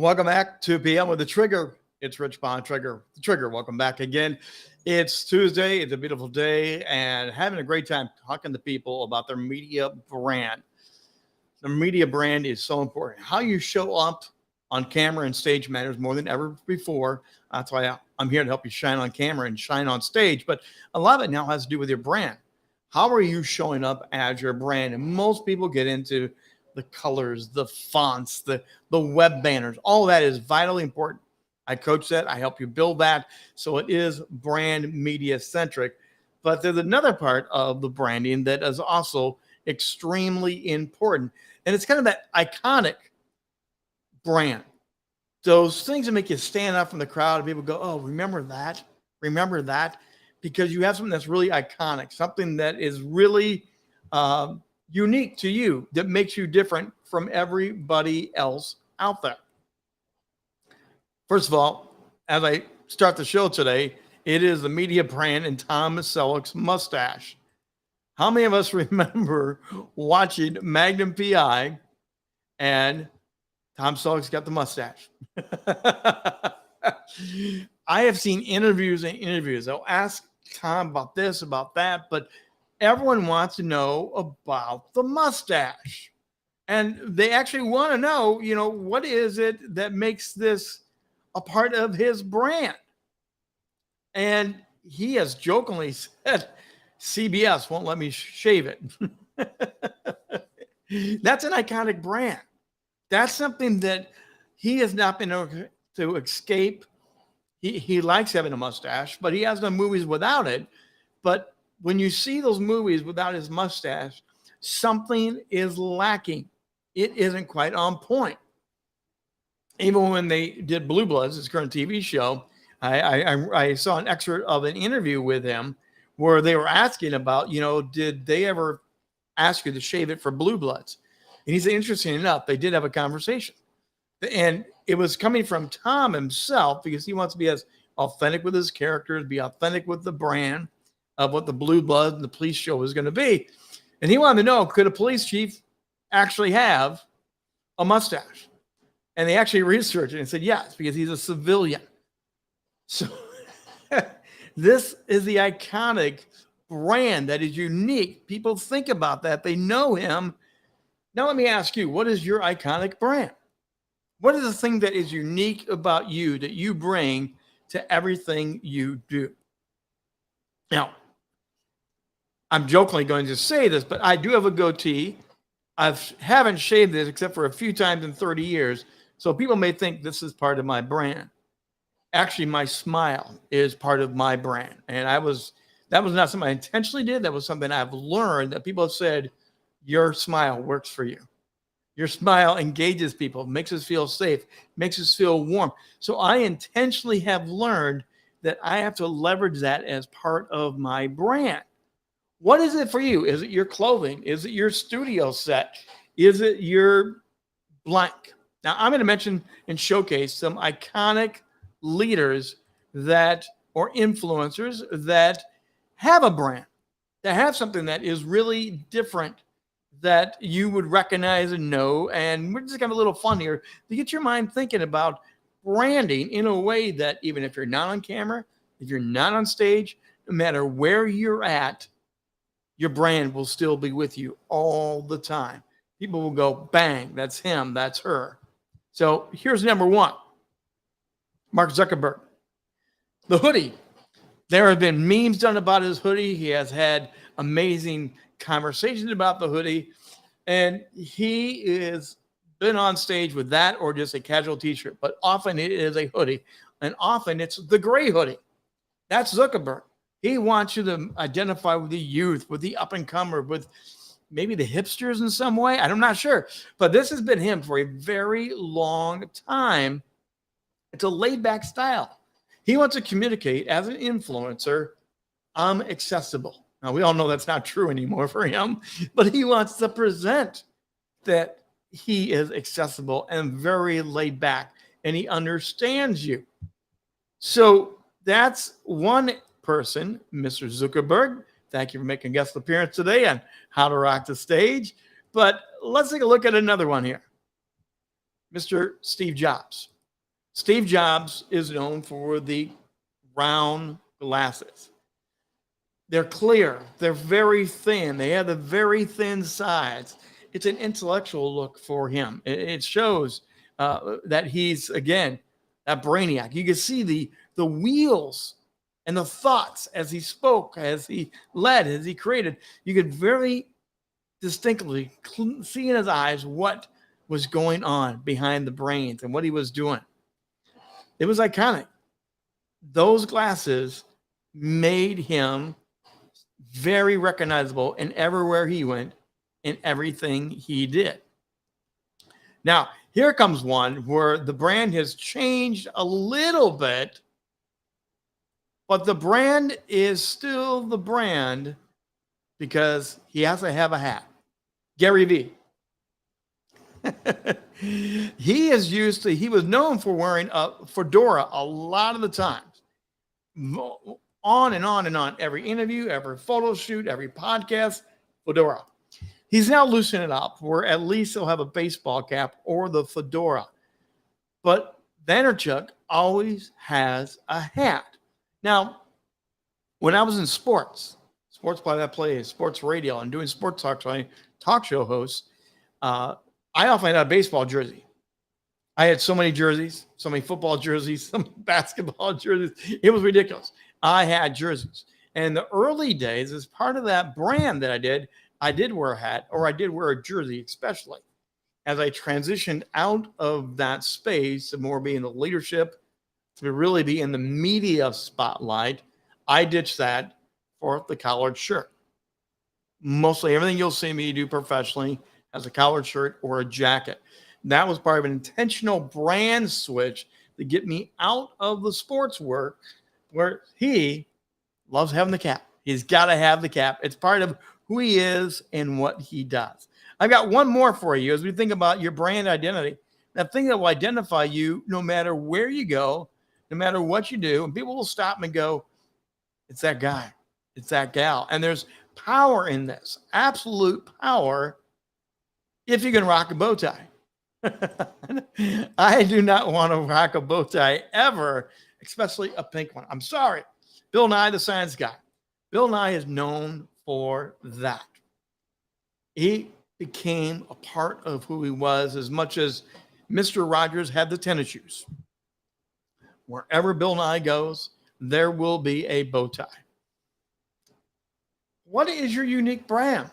Welcome back to PM with the Trigger. It's Rich Bontrager. The Trigger, welcome back again. It's Tuesday. It's a beautiful day and having a great time talking to people about their media brand. The media brand is so important. How you show up on camera and stage matters more than ever before. That's why I'm here to help you shine on camera and shine on stage. But a lot of it now has to do with your brand. How are you showing up as your brand? And most people get into the colors, the fonts, the web banners. All of that is vitally important. I coach that. I help you build that. So it is brand media centric. But there's another part of the branding that is also extremely important. And it's kind of that iconic brand. Those things that make you stand up from the crowd and people go, oh, remember that? Remember that? Because you have something that's really iconic, something that is really unique to you, that makes you different from everybody else out there. First of all, as I start the show today, it is the media brand in Tom Selleck's Mustache. How many of us remember watching Magnum PI and Tom Selleck's got the mustache? I have seen interviews and interviews. They'll ask Tom about this, about that, but everyone wants to know about the mustache. And they actually want to know, what is it that makes this a part of his brand? And he has jokingly said, CBS won't let me shave it. That's an iconic brand. That's something that he has not been able to escape. He likes having a mustache, but he has done movies without it. But when you see those movies without his mustache, something is lacking. It isn't quite on point. Even when they did Blue Bloods, his current TV show, I saw an excerpt of an interview with him where they were asking about, did they ever ask you to shave it for Blue Bloods? And he said, interesting enough, they did have a conversation. And it was coming from Tom himself because he wants to be as authentic with his characters, be authentic with the brand of what the Blue Bloods and the police show was going to be. And he wanted to know, could a police chief actually have a mustache? And they actually researched it and said, yes, because he's a civilian. So this is the iconic brand that is unique. People think about that. They know him. Now, let me ask you, what is your iconic brand? What is the thing that is unique about you that you bring to everything you do? Now, I'm jokingly going to say this, but I do have a goatee. I haven't shaved this except for a few times in 30 years. So people may think this is part of my brand. Actually, my smile is part of my brand. And that was not something I intentionally did. That was something I've learned that people have said, your smile works for you. Your smile engages people, makes us feel safe, makes us feel warm. So I intentionally have learned that I have to leverage that as part of my brand. What is it for you? Is it your clothing? Is it your studio set? Is it your blank? Now, I'm going to mention and showcase some iconic leaders or influencers that have a brand, that have something that is really different that you would recognize and know. And we're just going to have a little fun here to get your mind thinking about branding in a way that even if you're not on camera, if you're not on stage, no matter where you're at, your brand will still be with you all the time. People will go, bang, that's him, that's her. So here's number one, Mark Zuckerberg. The hoodie. There have been memes done about his hoodie. He has had amazing conversations about the hoodie. And he is been on stage with that or just a casual t-shirt. But often it is a hoodie. And often it's the gray hoodie. That's Zuckerberg. He wants you to identify with the youth, with the up-and-comer, with maybe the hipsters in some way. I'm not sure. But this has been him for a very long time. It's a laid-back style. He wants to communicate as an influencer, I'm accessible. Now, we all know that's not true anymore for him, but he wants to present that he is accessible and very laid back, and he understands you. So that's one person, Mr. Zuckerberg. Thank you for making a guest appearance today on How to Rock the Stage. But let's take a look at another one here. Mr. Steve Jobs. Steve Jobs is known for the round glasses. They're clear. They're very thin. They have the very thin sides. It's an intellectual look for him. It shows that he's, again, that brainiac. You can see the wheels and the thoughts as he spoke, as he led, as he created. You could very distinctly see in his eyes what was going on behind the brains and what he was doing. It was iconic. Those glasses made him very recognizable in everywhere he went, in everything he did. Now, here comes one where the brand has changed a little bit, but the brand is still the brand because he has to have a hat. Gary Vee. He was known for wearing a fedora a lot of the times. On and on and on. Every interview, every photo shoot, every podcast, fedora. He's now loosening it up where at least he'll have a baseball cap or the fedora. But Vanderchuk always has a hat. Now, when I was in sports play-by-play, sports radio, and doing sports talk show hosts, I often had a baseball jersey. I had so many jerseys, so many football jerseys, some basketball jerseys. It was ridiculous. I had jerseys. And in the early days, as part of that brand that I did wear a hat, or I did wear a jersey, especially. As I transitioned out of that space to more be in the leadership, to really be in the media spotlight, I ditched that for the collared shirt. Mostly everything you'll see me do professionally has a collared shirt or a jacket. That was part of an intentional brand switch to get me out of the sports work where he loves having the cap. He's got to have the cap. It's part of who he is and what he does. I've got one more for you as we think about your brand identity. That thing that will identify you no matter where you go, no matter what you do. And people will stop and go, it's that guy. It's that gal. And there's power in this, absolute power, if you can rock a bow tie. I do not want to rock a bow tie ever, especially a pink one. I'm sorry. Bill Nye, the science guy. Bill Nye is known for that. He became a part of who he was as much as Mr. Rogers had the tennis shoes. Wherever Bill Nye goes, there will be a bow tie. What is your unique brand?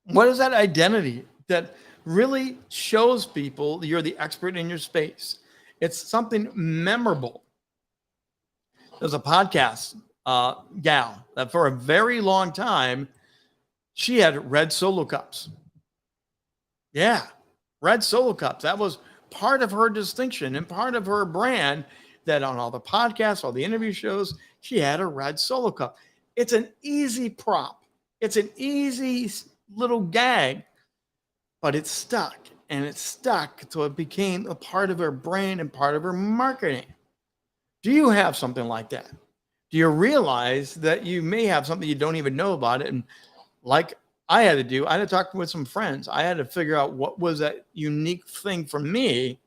What is that identity that really shows people you're the expert in your space? It's something memorable. There's a podcast gal that for a very long time, she had red Solo cups. Yeah, red Solo cups. That was part of her distinction and part of her brand, that on all the podcasts, all the interview shows, she had a red Solo cup. It's an easy prop. It's an easy little gag, but it's stuck, and it's stuck. So it became a part of her brand and part of her marketing. Do you have something like that? Do you realize that you may have something you don't even know about it? And like I had to do, I had to talk with some friends. I had to figure out what was that unique thing for me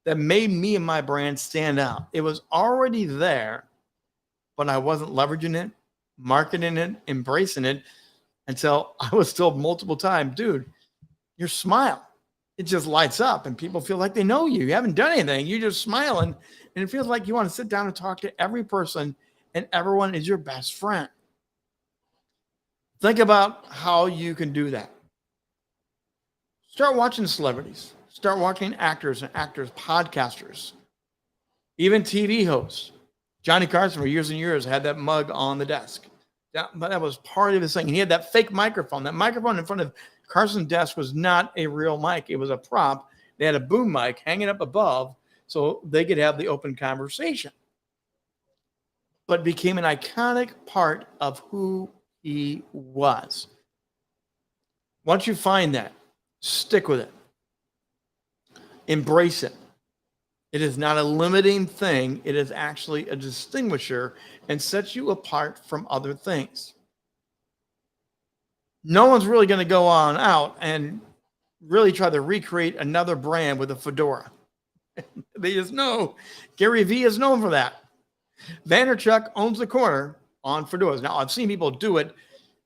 that made me and my brand stand out. It was already there, but I wasn't leveraging it, marketing it, embracing it until I was told multiple times, dude, your smile, it just lights up and people feel like they know you. You haven't done anything. You're just smiling. And it feels like you want to sit down and talk to every person, and everyone is your best friend. Think about how you can do that. Start watching celebrities. Start watching actors, podcasters, even TV hosts. Johnny Carson for years and years had that mug on the desk. That was part of his thing. He had that fake microphone. That microphone in front of Carson's desk was not a real mic. It was a prop. They had a boom mic hanging up above so they could have the open conversation. But became an iconic part of who he was. Once you find that, stick with it. Embrace it. It is not a limiting thing. It is actually a distinguisher and sets you apart from other things. No one's really going to go on out and really try to recreate another brand with a fedora. They just know. Gary Vee is known for that. Vanderchuck owns the corner on fedoras. Now, I've seen people do it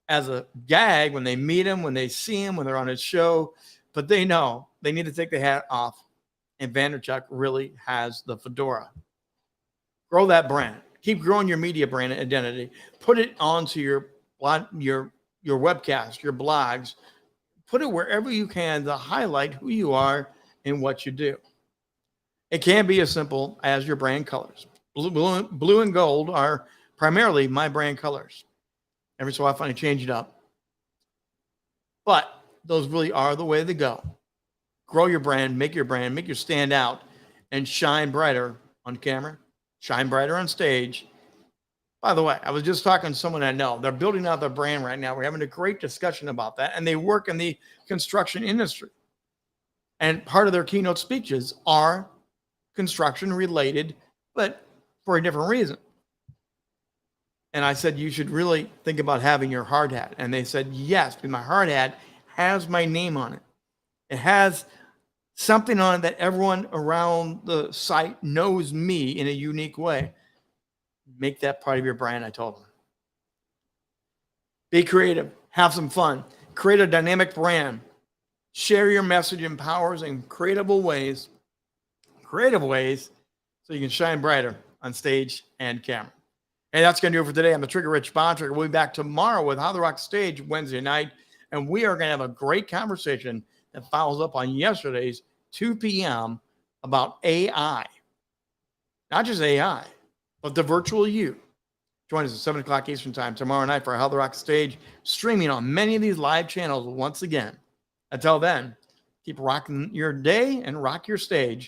as a gag when they meet him, when they see him, when they're on his show, but they know they need to take the hat off. And Vanderchuck really has the fedora. Grow that brand. Keep growing your media brand identity. Put it onto your webcast, your blogs. Put it wherever you can to highlight who you are and what you do. It can be as simple as your brand colors. Blue and gold are primarily my brand colors. Every so often I change it up. But those really are the way to go. Grow your brand, make you stand out, and shine brighter on camera, shine brighter on stage. By the way, I was just talking to someone I know. They're building out their brand right now. We're having a great discussion about that. And they work in the construction industry. And part of their keynote speeches are construction related, but for a different reason. And I said, you should really think about having your hard hat. And they said, yes, because my hard hat has my name on it. It has something on it that everyone around the site knows me in a unique way. Make that part of your brand, I told them. Be creative. Have some fun. Create a dynamic brand. Share your message in powers and creative ways so you can shine brighter on stage and camera. And that's going to do it for today. I'm the Trigger Rich Bontrager. We'll be back tomorrow with How the Rock Stage Wednesday night. And we are going to have a great conversation that follows up on yesterday's 2 p.m. about AI. Not just AI, but the virtual you. Join us at 7 o'clock Eastern Time tomorrow night for How the Rock Stage, streaming on many of these live channels once again. Until then, keep rocking your day and rock your stage.